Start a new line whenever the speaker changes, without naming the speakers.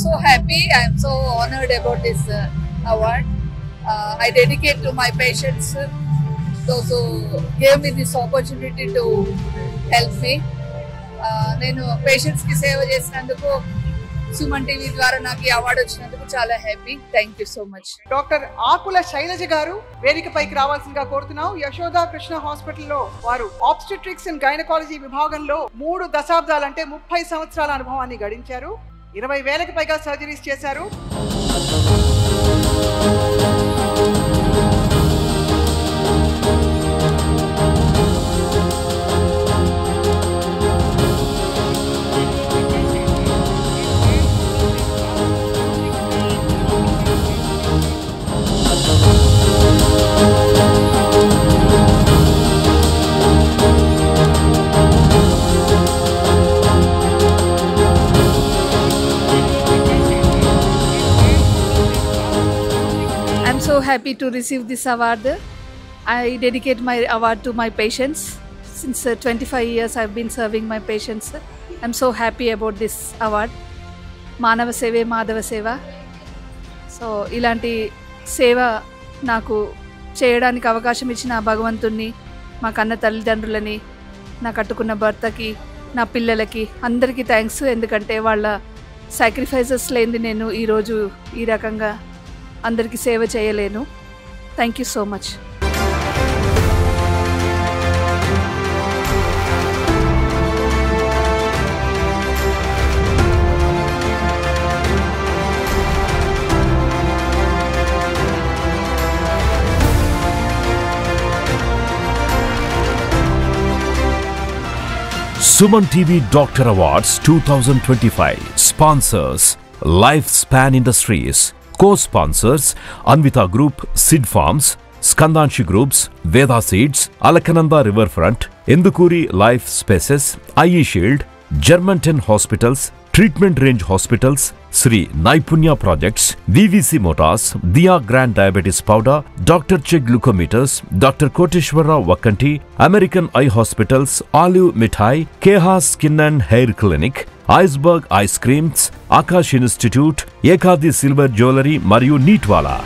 so happy. I am so honored about this award. I dedicate to my patients, those who gave me this opportunity to help me. నేను patients కి సేవ చేసినందుకు Suman TV ద్వారా నాకు ఈ award వచ్చినందుకు చాలా happy. Thank you so much.
Doctor Akula Shailaja garu వేదికపైకి రావాల్సిందిగా కోరుతున్నాం. యశోదా కృష్ణ హాస్పిటల్లో వారు ఆబ్స్టెట్రిక్స్ అండ్ గైనకాలజీ విభాగంలో 3 దశాబ్దాలంటే 30 సంవత్సరాల అనుభవాన్ని గడించారు. 20,000కి పైగా సర్జరీస్ చేశారు.
So happy to receive this award. I dedicate my award to my patients. Since 25 years I've been serving my patients. I'm so happy about this award. Manava Seve Madhava Seva. So ilanti seva naku cheyadaniki avakasham ichina bhagavantunni, ma kanna tallidandrulani, na kattukunna bhartaki, na pillalaki andariki thanks. Endukante valla sacrifices lendi nenu ee roju ee rakanga అందరికీ సేవ చేయలేను. Thank you so much.
Suman TV Doctor Awards 2025 sponsors Lifespan Industries. Co-sponsors Anvita Group, Sid Farms, Skandanshi Groups, Veda Seeds, Alakananda Riverfront, Indukuri Life Spaces, IE Shield, Germantown Hospitals, Treatment Range Hospitals, Sri Naipunya Projects, VVC Motors, Dia Grand Diabetes Powder, Dr. Che Glucometers, Dr. Koteshwara Vakanti, American Eye Hospitals, Olive Mithai, Keha Skin and Hair Clinic, Iceberg Ice Creams, Akash Institute, Ekadi Silver Jewelry మరియు నీట్వాలా.